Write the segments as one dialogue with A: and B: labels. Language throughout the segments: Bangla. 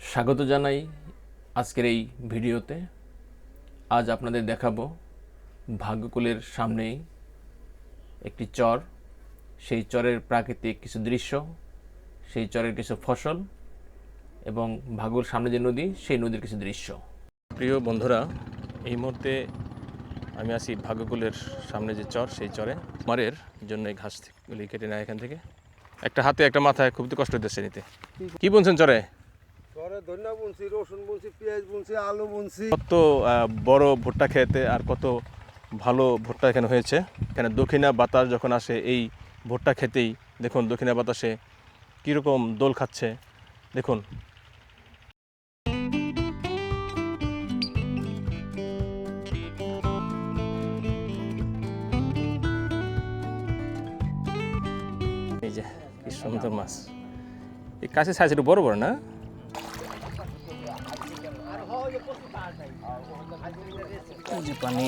A: স্বাগত জানাই আজকের এই ভিডিওতে। আজ আপনাদের দেখাবো ভাগ্যকুলের সামনেই একটি চর, সেই চরের প্রাকৃতিক কিছু দৃশ্য, সেই চরের কিছু ফসল এবং ভাগ্যকুলের সামনে যে নদী, সেই নদীর কিছু দৃশ্য।
B: প্রিয় বন্ধুরা, এই মুহূর্তে আমি আছি ভাগ্যকুলের সামনে যে চর, সেই চরে মারের জন্য এই ঘাসগুলি কেটে নেয় এখান থেকে। একটা হাতে একটা মাথায় খুব তো কষ্ট হতেছে নিতে। কি বুনছেন চরে?
C: চরে ধনিয়া বুনছি, রসুন বুনছি, পেঁয়াজ বুনছি, আলু বুনছি।
B: কত বড় ভুট্টা খেতে আর কত ভালো ভুট্টা এখানে হয়েছে। এখানে দক্ষিণা বাতাস যখন আসে এই ভুট্টা খেতেই দেখুন দক্ষিণা বাতাসে কীরকম দোল খাচ্ছে দেখুন। এই যে কি সুন্দর মাছ, এই কাছের সাইজ একটু বড় বড় না? এই যে পানি।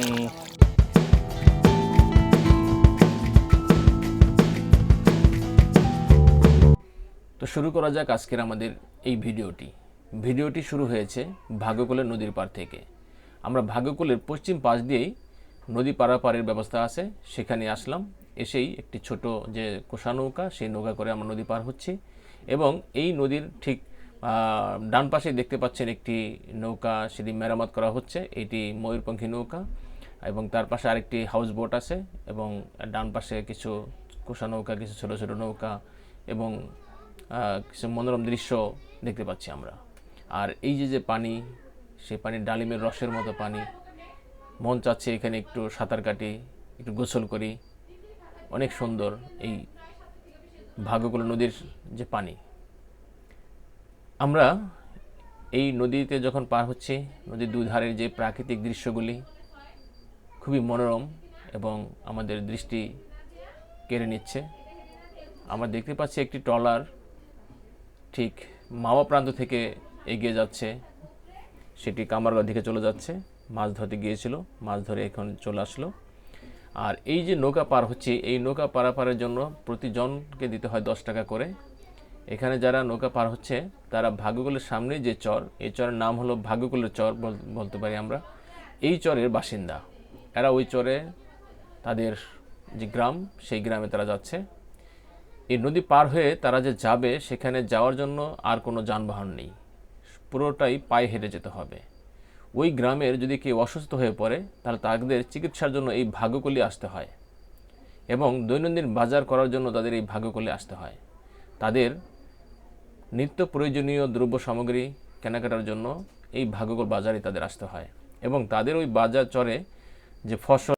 A: তো শুরু করা যাক আজকের আমাদের এই ভিডিওটি শুরু হয়েছে ভাগ্যকুলের নদীর পাড় থেকে। আমরা ভাগ্যকুলের পশ্চিম পাশ দিয়েই নদী পারাপারের ব্যবস্থা আছে, সেখানে আসলাম। এসেই একটি ছোট যে কোষা নৌকা, সেই নৌকা করে আমরা নদী পার হচ্ছি এবং এই নদীর ঠিক ডান পাশে দেখতে পাচ্ছেন একটি নৌকা, সেটি মেরামত করা হচ্ছে। এটি ময়ূরপঙ্খী নৌকা এবং তার পাশে আরেকটি হাউস বোট আছে এবং ডান পাশে কিছু কোষা নৌকা, কিছু ছোট ছোট নৌকা এবং কিছু মনোরম দৃশ্য দেখতে পাচ্ছি আমরা। আর এই যে পানি, সেই পানি ডালিমের রসের মতো পানি। মন চাচ্ছে এখানে একটু সাঁতার কাটি, একটু গোসল করি। অনেক সুন্দর এই ভাগ্যকুল নদীর যে পানি। আমরা এই নদীতে যখন পার হচ্ছি, নদীর দুধারের যে প্রাকৃতিক দৃশ্যগুলি খুবই মনোরম এবং আমাদের দৃষ্টি কেড়ে নিচ্ছে। আমরা দেখতে পাচ্ছি একটি ট্রলার ঠিক মাওয়া প্রান্ত থেকে এগিয়ে যাচ্ছে, সেটি কামারগাঁও দিকে চলে যাচ্ছে। মাছ ধরতে গিয়েছিল, মাছ ধরে এখন চলে আসলো। আর এই যে নৌকা পার হচ্ছে, এই নৌকা পারাপারের জন্য প্রতিজনকে দিতে হয় 10 টাকা করে। এখানে যারা নৌকা পার হচ্ছে তারা ভাগ্যকুলের সামনে যে চর, এই চরের নাম হলো ভাগ্যকুলের চর বলতে পারি আমরা। এই চরের বাসিন্দা এরা, ওই চরে তাদের যে গ্রাম, সেই গ্রামে তারা যাচ্ছে। এই নদী পার হয়ে তারা যে যাবে, সেখানে যাওয়ার জন্য আর কোনো যানবাহন নেই, পুরোটাই পায়ে হেঁটে যেতে হবে। ওই গ্রামের যদি কেউ অসুস্থ হয়ে পড়ে, তাহলে তাদের চিকিৎসার জন্য এই ভাগ্যকুলে আসতে হয় এবং দৈনন্দিন বাজার করার জন্য তাদের এই ভাগ্যকুলে আসতে হয়। তাদের নিত্য প্রয়োজনীয় দ্রব্য সামগ্রী কেনাকাটার জন্য এই ভাগ্যকুল বাজারে তাদের আসতে হয় এবং তাদের ওই বাজার চরে যে ফসল।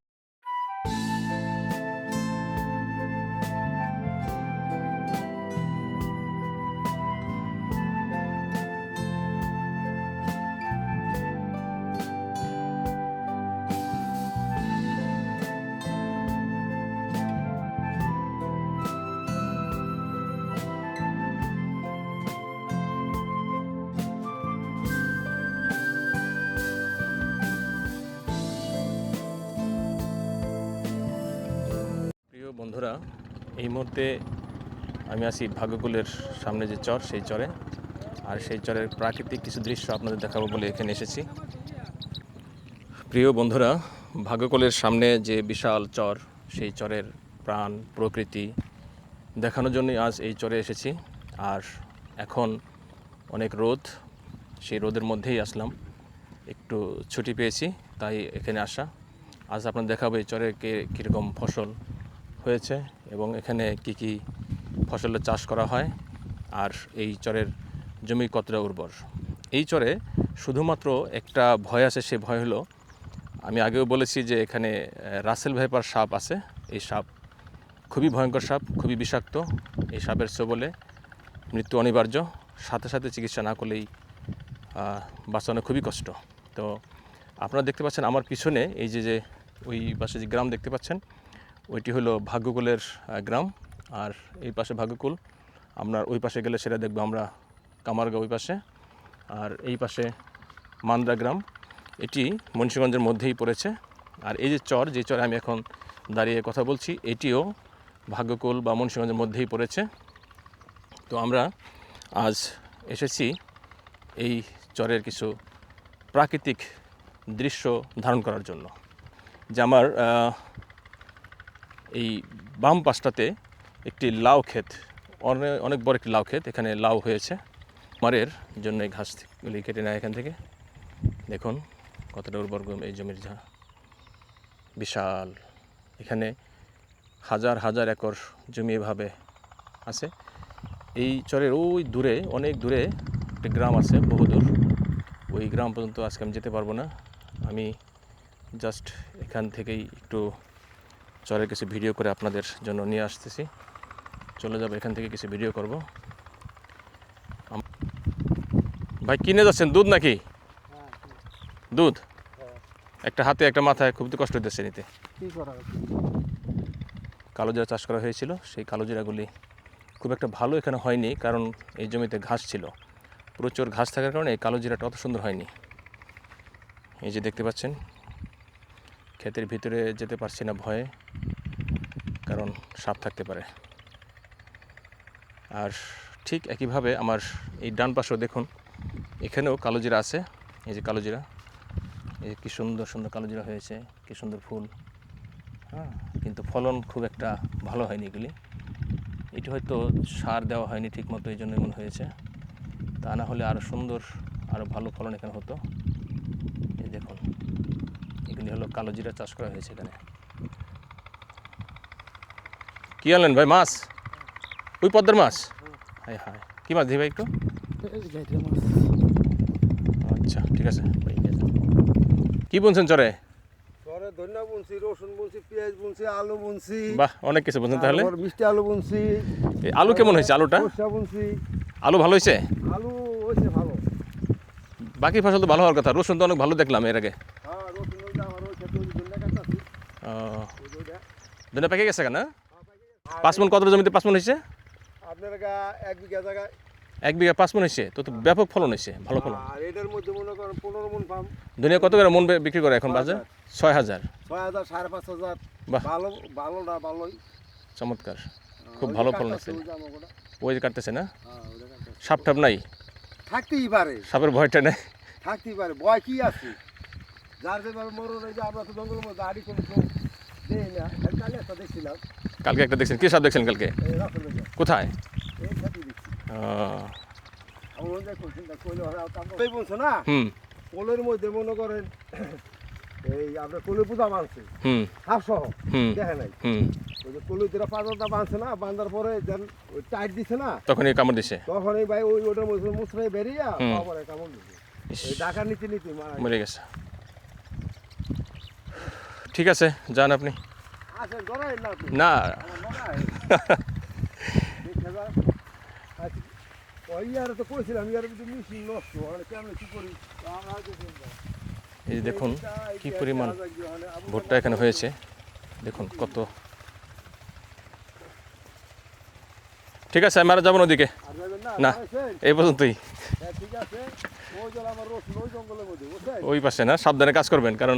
B: প্রিয় বন্ধুরা, এই মুহূর্তে আমি আছি ভাগ্যকুলের সামনে যে চর, সেই চরে। আর সেই চরের প্রাকৃতিক কিছু দৃশ্য আপনাদের দেখাবো বলে এখানে এসেছি। প্রিয় বন্ধুরা, ভাগ্যকুলের সামনে যে বিশাল চর, সেই চরের প্রাণ প্রকৃতি দেখানোর জন্যই আজ এই চরে এসেছি। আর এখন অনেক রোদ, সেই রোদের মধ্যেই আসলাম, একটু ছুটি পেয়েছি তাই এখানে আসা। আজ আপনাদের দেখাবো এই চরে কীরকম ফসল হয়েছে এবং এখানে কি কি ফসলের চাষ করা হয় আর এই চরের জমি কতটা উর্বর। এই চরে শুধুমাত্র একটা ভয় আছে, সে ভয় হলো, আমি আগেও বলেছি যে এখানে রাসেল ভাইপার সাপ আছে। এই সাপ খুবই ভয়ঙ্কর সাপ, খুবই বিষাক্ত। এই সাপের ছোবলে মৃত্যু অনিবার্য, সাথে সাথে চিকিৎসা না করলেই বাঁচানো খুবই কষ্ট। তো আপনারা দেখতে পাচ্ছেন আমার পিছনে এই যে ওই পাশে যে গ্রাম দেখতে পাচ্ছেন, ওইটি হলো ভাগ্যকুলের গ্রাম। আর এই পাশে ভাগ্যকুল, আপনার ওই পাশে গেলে সেটা দেখবো আমরা কামারগাঁও ওই পাশে। আর এই পাশে মান্দ্রা গ্রাম, এটি মুন্সিগঞ্জের মধ্যেই পড়েছে। আর এই যে চর, যে চরে আমি এখন দাঁড়িয়ে কথা বলছি, এটিও ভাগ্যকুল বা মুন্সিগঞ্জের মধ্যেই পড়েছে। তো আমরা আজ এসেছি এই চরের কিছু প্রাকৃতিক দৃশ্য ধারণ করার জন্য। যে আমার এই বাম পাশটাতে একটি লাউ ক্ষেত, অনেক বড় একটি লাউ ক্ষেত, এখানে লাউ হয়েছে। মারের জন্য এই ঘাসগুলি কেটে নেয় এখান থেকে। দেখুন কতটা উর্বর এই জমির বিশাল, এখানে হাজার হাজার একর জমি এভাবে আছে। এই চরের ওই দূরে, অনেক দূরে একটি গ্রাম আছে, বহুদূর। ওই গ্রাম পর্যন্ত আজকে আমি যেতে পারবো না। আমি জাস্ট এখান থেকেই একটু চরের কিছু ভিডিও করে আপনাদের জন্য নিয়ে আসতেছি। চলে যাবো এখান থেকে কিছু ভিডিও করব। ভাই কিনে যাচ্ছেন দুধ নাকি? দুধ একটা হাতে একটা মাথায়, খুব তো কষ্ট হতেছে নিতে। কালোজিরা চাষ করা হয়েছিল, সেই কালোজিরাগুলি খুব একটা ভালো এখানে হয়নি, কারণ এই জমিতে ঘাস ছিল, প্রচুর ঘাস থাকার কারণে এই কালোজিরাটা অত সুন্দর হয়নি। এই যে দেখতে পাচ্ছেন, ক্ষেতের ভিতরে যেতে পারছি না ভয়ে, কারণ সাপ থাকতে পারে। আর ঠিক একইভাবে আমার এই ডান পাশেও দেখুন, এখানেও কালোজিরা আছে। এই যে কালোজিরা, এই কি সুন্দর সুন্দর কালোজিরা হয়েছে, কি সুন্দর ফুল। হ্যাঁ, কিন্তু ফলন খুব একটা ভালো হয়নি এগুলি। এটি হয়তো সার দেওয়া হয়নি ঠিক মতো, এই জন্য এমন হয়েছে। তা না হলে আরও সুন্দর, আরও ভালো ফলন এখানে হতো। এই দেখুন, এগুলি হলো কালোজিরা চাষ করা হয়েছে এখানে। কী আনলেন ভাই? মাছ? ওই পদ্মার মাছ? হায় হায়, কী মাছ দিই ভাই একটু? আচ্ছা ঠিক আছে। কী বুনছেন চরে?
C: চরে ধনিয়া বুনছি, রসুন বুনছি, পেঁয়াজ বুনছি, আলু বুনছি।
B: বাহ, অনেক কিছু বুনছেন তাহলে।
C: তারপর মিষ্টি আলু বুনছি।
B: এই আলু কেমন হয়েছে? আলুটা
C: সরষা বুনছি।
B: আলু ভালো হয়েছে?
C: আলু হয়েছে ভালো।
B: বাকি ফসল তো ভালো হওয়ার কথা। রসুন তো অনেক ভালো দেখলাম এর আগে।
C: হ্যাঁ, রসুন ওইটা আমার ওই ক্ষেত্রে ওই ধনিয়া কাটতাছি।
B: ধনে পেকে গেছে কেন? 5 মণ কত জমিতে 5 মণ হয়েছে?
C: আপনার 1 বিঘা জায়গায়
B: 1 বিঘা 5 মণ হয়েছে, তো ব্যাপক ফলন হয়েছে, ভালো ফলন।
C: আর এটার মধ্যে মনে করেন 15 মণ পাম।
B: ধনিয়া কত করে মন বিক্রি করে এখন বাজার? 6000।
C: 6000, 5500।
B: বাহ,
C: ভালো ভালো না ভালোই।
B: চমৎকার, খুব ভালো ফলন হয়েছে।
C: ওই যে আমাগোটা।
B: ওই যে কাটতেছে না?
C: হ্যাঁ, ওইটা কাটতাছি।
B: সাপ টাপ নাই?
C: থাকতেই পারে,
B: সাপের ভয়টা নেই?
C: থাকতেই পারে, ভয় কি আছে? যার যেভাবে মরণ, এই যে আমরা তো জঙ্গলের মধ্যে আড়ি কোনো দেই না। কালে একটা দেখছিলাম,
B: কালকে একটা দেখছেন? কি সাপ দেখছেন কালকে?
C: এই রাস্তার মধ্যে,
B: কোথায়?
C: এই খাতি দেখছি।
B: আহ,
C: আমার মনে হয় কোনটা কইলে হয় আর কাম এই বলছো না,
B: হুম
C: কোলের মধ্যে মনে করেন এই আপনার কোলে পূজা মানছে,
B: হুম
C: হাফ সহ,
B: হুম
C: দেখে নাই।
B: হুম
C: ওই যে কোলে দিরা পাঁচটা বাঁধছে না, বাঁধার পরে যেন ওই টাইট দিছে না,
B: তখনই কামড় দিছে?
C: তখন এই ভাই ওই ওটার মধ্যে মুসরাই বেরিয়ে
B: হুম।
C: তারপরে কামড় দিছে।
B: ইস,
C: এই ঢাকা নিতে নিতে মারা গেছে।
B: মরে গেছে। ঠিক আছে, যান আপনি।
C: আসেন, ধরাই না আপনি।
B: না,
C: আমার মনে হয় দেখে যা। আচ্ছা, ওই ইয়ারে তো কইছিলাম ইয়ারে যদি মিশিং নষ্ট মানে কেমন কি করি আমরা দেখুন।
B: এই যে দেখুন কি পরিমাণ ভুট্টা এখানে হয়েছে, দেখুন কত। ঠিক আছে, আমি আর যাবো না ওদিকে,
C: আর যাবেন না?
B: না।
C: যাইছেন?
B: এই পর্যন্তই।
C: হ্যাঁ, ঠিক আছে। ওই জল আমার রসুন ওই জঙ্গলের মধ্যে, বুঝছেন?
B: ওই পাশে না, সাবধানে কাজ করবেন, কারণ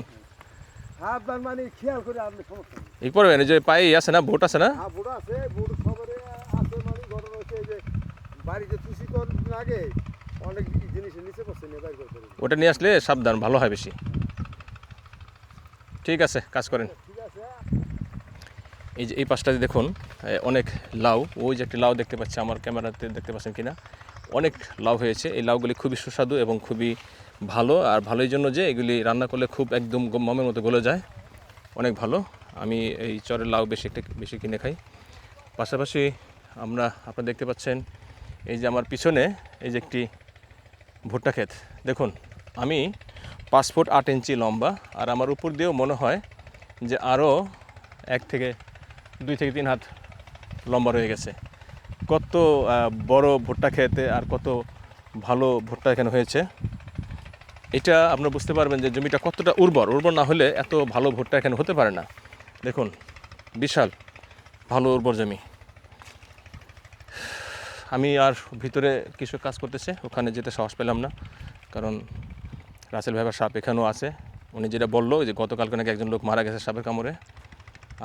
C: সাবধান মানে খেয়াল করে আপনি সমস্যা নেই।
B: এই করবেন। এই যে পায়ে আছে না, ভোট আছে না?
C: হ্যাঁ, বুড়ো আছে, বুড়ো সবারই আছে। মানে ঘটনা হচ্ছে এই যে বাড়িতে তুষি করার আগে অনেক জিনিসের নিচে পড়ছে নিয়ে বাইর করতে হবে।
B: ওটা নিয়ে আসলে সাবধান, ভালো হয় বেশি। ঠিক আছে, কাজ করেন।
C: ঠিক আছে।
B: এই যে এই পাশটাতে দেখুন অনেক লাউ। ওই যে একটি লাউ দেখতে পাচ্ছি, আমার ক্যামেরাতে দেখতে পাচ্ছেন কিনা, অনেক লাউ হয়েছে। এই লাউগুলি খুবই সুস্বাদু এবং খুবই ভালো, আর ভালোই জন্য যে এগুলি রান্না করলে খুব একদম মমের মতো গলে যায়, অনেক ভালো। আমি এই চরের লাউ বেশি কিনে খাই। পাশাপাশি আপনারা দেখতে পাচ্ছেন এই যে আমার পিছনে এই যে একটি ভুট্টা ক্ষেত। দেখুন, আমি 5 ফুট 8 ইঞ্চি লম্বা, আর আমার উপর দিয়েও মনে হয় যে আরও 2 থেকে 3 হাত লম্বা রয়ে গেছে। কত বড় ভুট্টা খেতে আর কত ভালো ভুট্টা এখানে হয়েছে, এটা আপনারা বুঝতে পারবেন যে জমিটা কতটা উর্বর না হলে এত ভালো ভুট্টা এখানে হতে পারে না। দেখুন, বিশাল ভালো উর্বর জমি। আমি আর ভিতরে কিছু কাজ করতেছে, ওখানে যেতে সাহস পেলাম না, কারণ রাসেল ভাইবার সাপ এখানেও আছে। উনি যেটা বললো যে গতকালকে নাকি একজন লোক মারা গেছে সাপের কামড়ে,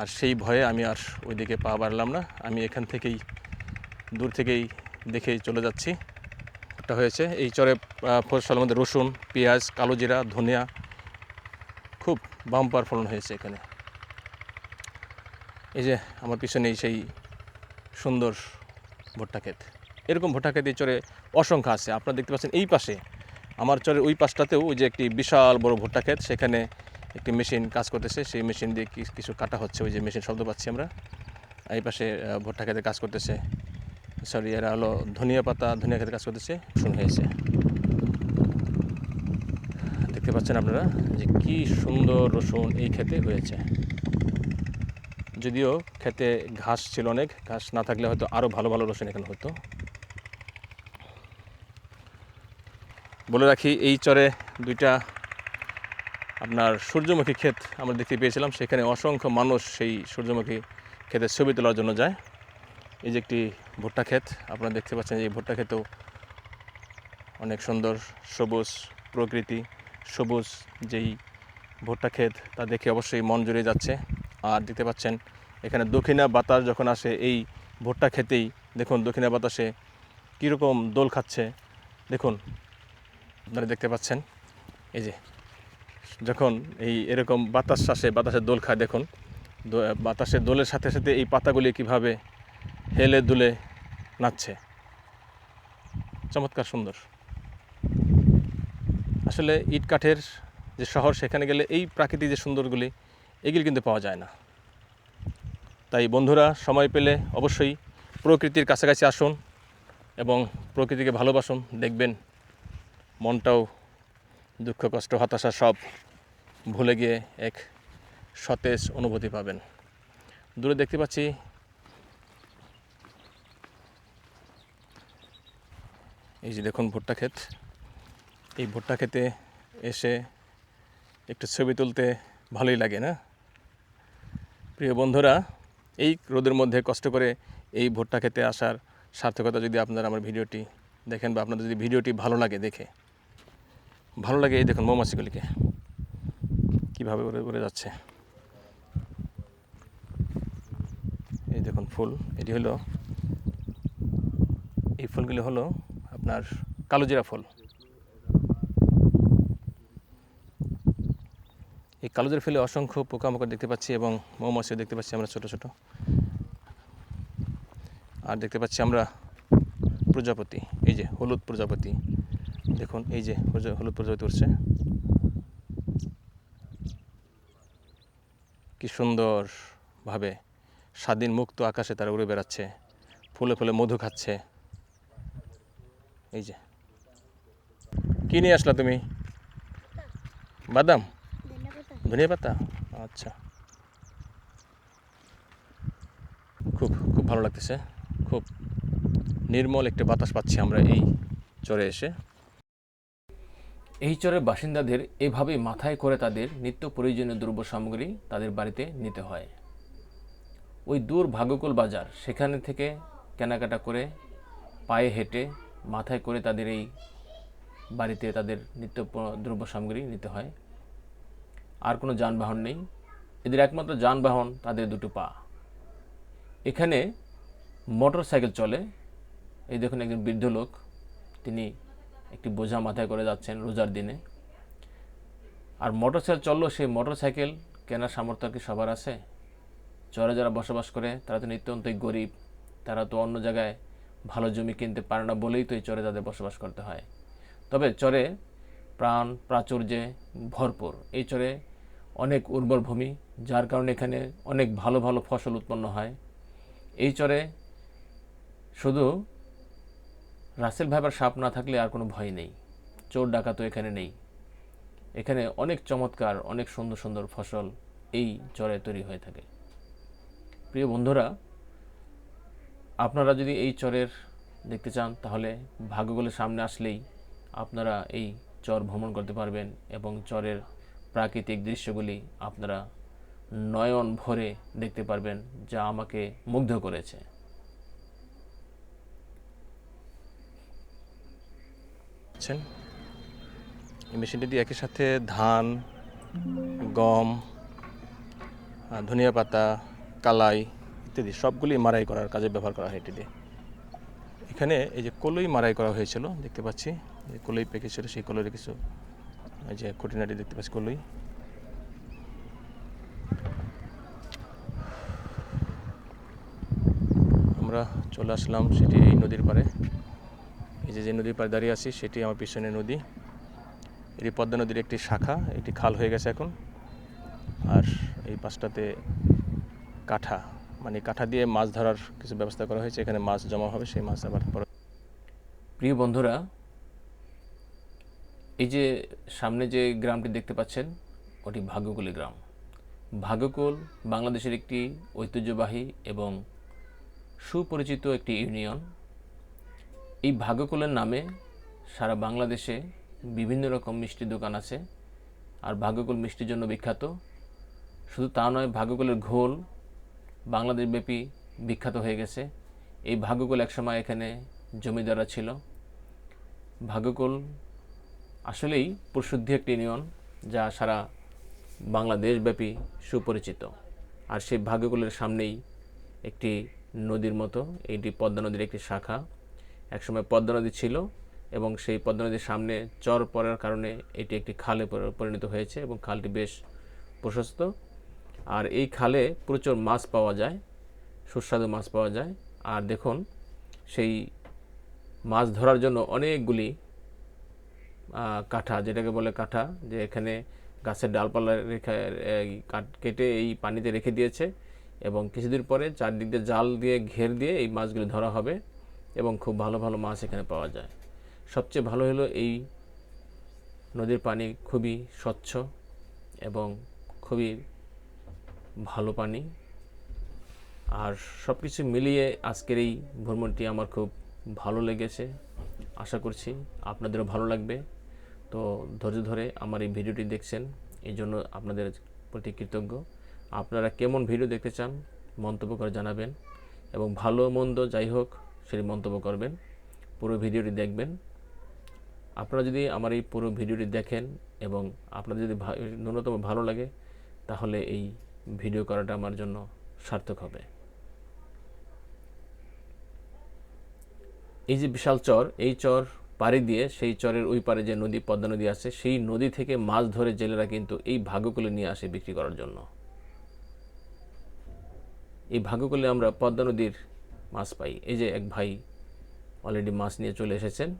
B: আর সেই ভয়ে আমি আর ওইদিকে পা বাড়লাম না। আমি এখান থেকেই দূর থেকেই দেখেই চলে যাচ্ছি। একটা হয়েছে। এই চরে ফসলের মধ্যে রসুন, পেঁয়াজ, কালো জিরা, ধনিয়া খুব বাম্পার ফলন হয়েছে এখানে। এই যে আমার পিছনেই সেই সুন্দর ভুট্টা ক্ষেত। এরকম ভুট্টা ক্ষেত এই চরে অসংখ্য আছে। আপনারা দেখতে পাচ্ছেন এই পাশে, আমার চরের ওই পাশটাতেও ওই যে একটি বিশাল বড় ভুট্টা ক্ষেত, সেখানে একটি মেশিন কাজ করতেছে। সেই মেশিন দিয়ে কিছু কাটা হচ্ছে, ওই যে মেশিন শব্দ পাচ্ছি আমরা। এই পাশে ভুট্টা ক্ষেতে কাজ করতেছে, সরি এরা হলো ধনিয়া ক্ষেতে কাজ করতেছে। রসুন হয়েছে, দেখতে পাচ্ছেন আপনারা যে কি সুন্দর রসুন এই ক্ষেতে হয়েছে। যদিও ক্ষেতে ঘাস ছিল, অনেক ঘাস না থাকলে হয়তো আরও ভালো ভালো রসুন এখানে হতো। বলে রাখি, এই চরে দুইটা আপনার সূর্যমুখী ক্ষেত আমরা দেখতে পেয়েছিলাম। সেখানে অসংখ্য মানুষ সেই সূর্যমুখী ক্ষেতের ছবি তোলার জন্য যায়। এই যে একটি ভুট্টা ক্ষেত আপনারা দেখতে পাচ্ছেন, এই ভুট্টা ক্ষেতেও অনেক সুন্দর সবুজ প্রকৃতি, সবুজ যেই ভুট্টা ক্ষেত তা দেখে অবশ্যই মন জুড়ে যাচ্ছে। আর দেখতে পাচ্ছেন এখানে দক্ষিণা বাতাস যখন আসে এই ভুট্টা ক্ষেতেই, দেখুন দক্ষিণা বাতাসে কীরকম দোল খাচ্ছে। দেখুন আপনারা দেখতে পাচ্ছেন, এই যে যখন এরকম বাতাস আসে, বাতাসের দোল খায়, দেখুন বাতাসের দোলের সাথে সাথে এই পাতাগুলি কিভাবে হেলে দুলে নাচছে, চমৎকার সুন্দর। আসলে ইট কাঠের যে শহর, সেখানে গেলে এই প্রাকৃতিক যে সুন্দরগুলি এগুলি কিন্তু পাওয়া যায় না। তাই বন্ধুরা, সময় পেলে অবশ্যই প্রকৃতির কাছাকাছি আসুন এবং প্রকৃতিকে ভালোবাসুন। দেখবেন মনটাও দুঃখ, কষ্ট, হতাশা সব ভুলে গিয়ে এক সতেজ অনুভূতি পাবেন। দূরে দেখতে পাচ্ছি এই যে দেখুন ভুট্টা ক্ষেত। এই ভুট্টা ক্ষেতে এসে একটু ছবি তুলতে ভালোই লাগে, না? প্রিয় বন্ধুরা, এই রোদের মধ্যে কষ্ট করে এই ভুট্টা খেতে আসার সার্থকতা যদি আপনারা আমার ভিডিওটি দেখেন, বা আপনাদের যদি ভিডিওটি ভালো লাগে, এই দেখুন মৌমাছিগুলিকে কীভাবে উড়ে উড়ে যাচ্ছে। এই দেখুন ফুল, এই ফুলগুলি হলো আপনার কালোজিরা ফুল। এই কালোজিরা ফুলে অসংখ্য পোকামাকড় দেখতে পাচ্ছি এবং মৌমাছিও দেখতে পাচ্ছি আমরা ছোট ছোট। আর দেখতে পাচ্ছি আমরা প্রজাপতি, এই যে হলুদ প্রজাপতি, দেখুন এই যে হলুদ প্রজাপতি উঠছে, কি সুন্দরভাবে স্বাধীন মুক্ত আকাশে তারা উড়ে বেড়াচ্ছে, ফুলে ফুলে মধু খাচ্ছে। এই যে কি নিয়ে আসলা তুমি? বাদাম, ধনিয়া পাতা, আচ্ছা। খুব খুব ভালো লাগতেছে, খুব নির্মল একটা বাতাস পাচ্ছি আমরা এই চরে এসে।
A: এই চরের বাসিন্দাদের এভাবেই মাথায় করে তাদের নিত্য প্রয়োজনীয় দ্রব্য সামগ্রী তাদের বাড়িতে নিতে হয়। ওই দূর ভাগ্যকুল বাজার, সেখানে থেকে কেনাকাটা করে পায়ে হেঁটে মাথায় করে তাদের এই বাড়িতে তাদের নিত্য দ্রব্য সামগ্রী নিতে হয়। আর কোনো যানবাহন নেই, এদের একমাত্র যানবাহন তাদের দুটো পা। এখানে মোটর সাইকেল চলে। এই দেখুন একজন বৃদ্ধ লোক, তিনি একটি বোঝা মাথায় করে যাচ্ছেন রোজার দিনে। আর মোটর সাইকেল চললেও সেই মোটর সাইকেল কেনার সামর্থ্য কি সবার আছে? চরে যারা বসবাস করে তারা তো নিত্যন্তই গরিব, তারা তো অন্য জায়গায় ভালো জমি কিনতে পারে না বলেই তো এই চরে তাদের বসবাস করতে হয়। তবে চরে প্রাণ প্রাচুর্যে ভরপুর। এই চরে অনেক উর্বর ভূমি, যার কারণে এখানে অনেক ভালো ভালো ফসল উৎপন্ন হয়। এই চরে শুধু রাসেল ভাইবার সাপ না থাকলে আর কোনো ভয় নেই, চোর ডাকাতও এখানে নেই। এখানে অনেক চমৎকার, অনেক সুন্দর সুন্দর ফসল এই চরে তৈরি হয়ে থাকে। প্রিয় বন্ধুরা, আপনারা যদি এই চরের দেখতে চান, তাহলে ভাগ্যকুলের সামনে আসলেই আপনারা এই চর ভ্রমণ করতে পারবেন এবং চরের প্রাকৃতিক দৃশ্যগুলি আপনারা নয়ন ভরে দেখতে পারবেন, যা আমাকে মুগ্ধ করেছে।
B: এই মেশিনটি দিয়ে একই সাথে ধান, গম, ধনিয়া পাতা, কালাই ইত্যাদি সবগুলি মাড়াই করার কাজে ব্যবহার করা হয়। এটি দিয়ে এখানে এই যে কলই মারাই করা হয়েছিল দেখতে পাচ্ছি, যে কলই পেকেছিল সেই কলইয়ের কিছু এই যে খুঁটিনাটি দেখতে পাচ্ছি কলই। আমরা চলে আসলাম সেটি এই নদীর পাড়ে। এই যে নদীর পাড়ে দাঁড়িয়ে আছি সেটি আমার পিছনে নদী। এটি পদ্মা নদীর একটি শাখা, একটি খাল হয়ে গেছে এখন। আর এই পাশটাতে কাঠা, মানে কাঠা দিয়ে মাছ ধরার কিছু ব্যবস্থা করা হয়েছে, এখানে মাছ জমা হবে, সেই মাছ আবার পরে।
A: প্রিয় বন্ধুরা, এই যে সামনে যে গ্রামটি দেখতে পাচ্ছেন ওটি ভাগ্যকুলী গ্রাম। ভাগ্যকুল বাংলাদেশের একটি ঐতিহ্যবাহী এবং সুপরিচিত একটি ইউনিয়ন। এই ভাগ্যকুলের নামে সারা বাংলাদেশে বিভিন্ন রকম মিষ্টির দোকান আছে, আর ভাগ্যকুল মিষ্টির জন্য বিখ্যাত। শুধু তা নয়, ভাগ্যকুলের ঘোল বাংলাদেশব্যাপী বিখ্যাত হয়ে গেছে। এই ভাগ্যকুল একসময় এখানে জমিদাররা ছিল। ভাগ্যকুল আসলেই প্রসিদ্ধ একটি ইউনিয়ন যা সারা বাংলাদেশব্যাপী সুপরিচিত। আর সেই ভাগ্যকুলের সামনেই একটি নদীর মতো, এইটি পদ্মা নদীর একটি শাখা। একসময় পদ্মা নদী ছিল এবং সেই পদ্মা নদীর সামনে চর পড়ার কারণে এটি একটি খালে পরিণত হয়েছে এবং খালটি বেশ প্রশস্ত। আর এই খালে প্রচুর মাছ পাওয়া যায়, সুস্বাদু মাছ পাওয়া যায়। আর দেখুন, সেই মাছ ধরার জন্য অনেকগুলি কাঠা, যেটাকে বলে কাঠা, যে এখানে গাছের ডালপালা রেখে কেটে এই পানিতে রেখে দিয়েছে এবং কিছুদিন পরে চারদিক দিয়ে জাল দিয়ে ঘের দিয়ে এই মাছগুলি ধরা হবে এবং খুব ভালো ভালো মাছ এখানে পাওয়া যায়। সবচেয়ে ভালো হলো এই নদীর পানি খুবই স্বচ্ছ এবং খুবই ভালো পানি। আর সব কিছু মিলিয়ে আজকের এই ভ্রমণটি আমার খুব ভালো লেগেছে। আশা করছি আপনাদেরও ভালো লাগবে। তো ধৈর্য ধরে আমার এই ভিডিওটি দেখছেন, এই জন্য আপনাদের প্রতি কৃতজ্ঞ। আপনারা কেমন ভিডিও দেখতে চান মন্তব্য করে জানাবেন এবং ভালো মন্দ যাই হোক সেটি মন্তব্য করবেন। পুরো ভিডিওটি দেখবেন। আপনারা যদি আমার এই পুরো ভিডিওটি দেখেন এবং আপনাদের যদি ন্যূনতম ভালো লাগে, তাহলে এই ভিডিও করাটা আমার জন্য সার্থক হবে। এই যে বিশাল চর, এই চর পাড়ি দিয়ে সেই চরের ওই পারে যে নদী, পদ্মা নদী আছে, সেই নদী থেকে মাছ ধরে জেলেরা কিন্তু এই ভাগ্যকুলে নিয়ে আসে বিক্রি করার জন্য। এই ভাগ্যকুলে আমরা পদ্মা নদীর মাছ পাই। এই যে এক ভাই অলরেডি মাছ নিয়ে চলে এসেছেন,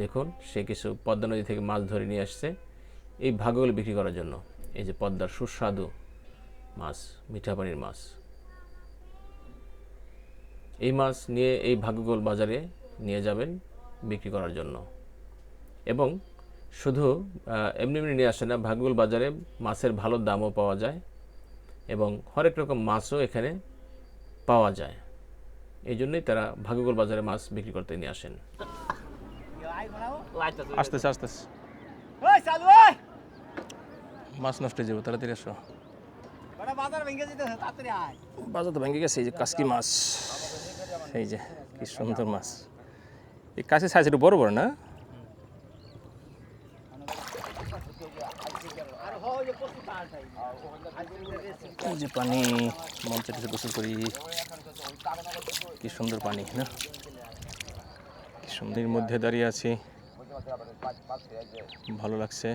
A: দেখুন সে কিছু পদ্মা নদী থেকে মাছ ধরে নিয়ে আসছে এই ভাগ্যকুলে বিক্রি করার জন্য। এই যে পদ্মার সুস্বাদু মাছ, মিঠা পানির মাছ। এই মাছ নিয়ে এই ভাগ্যকুল বাজারে নিয়ে যাবেন বিক্রি করার জন্য। এবং শুধু এমনি এমনি নিয়ে আসে না, ভাগ্যকুল বাজারে মাছের ভালো দামও পাওয়া যায় এবং হরেক রকম মাছও এখানে পাওয়া যায়। এই জন্যই তারা ভাগ্যকুল বাজারে মাছ বিক্রি করতে নিয়ে আসেন।
B: আসতেছে আসতেছে, মাছ নষ্ট হয়ে যাবে, তাড়াতাড়ি আসো। বাজার তো ভেঙে গেছে। এই যে কাসকি মাছ, এই যে কি সুন্দর মাছ। এই কাছের সাইজ একটু বড় বড় না? এই যে পানি, মন চেটে গোসল করি, কি সুন্দর পানি না? কি সুন্দর মধ্যে দাঁড়িয়ে আছি, ভালো লাগছে।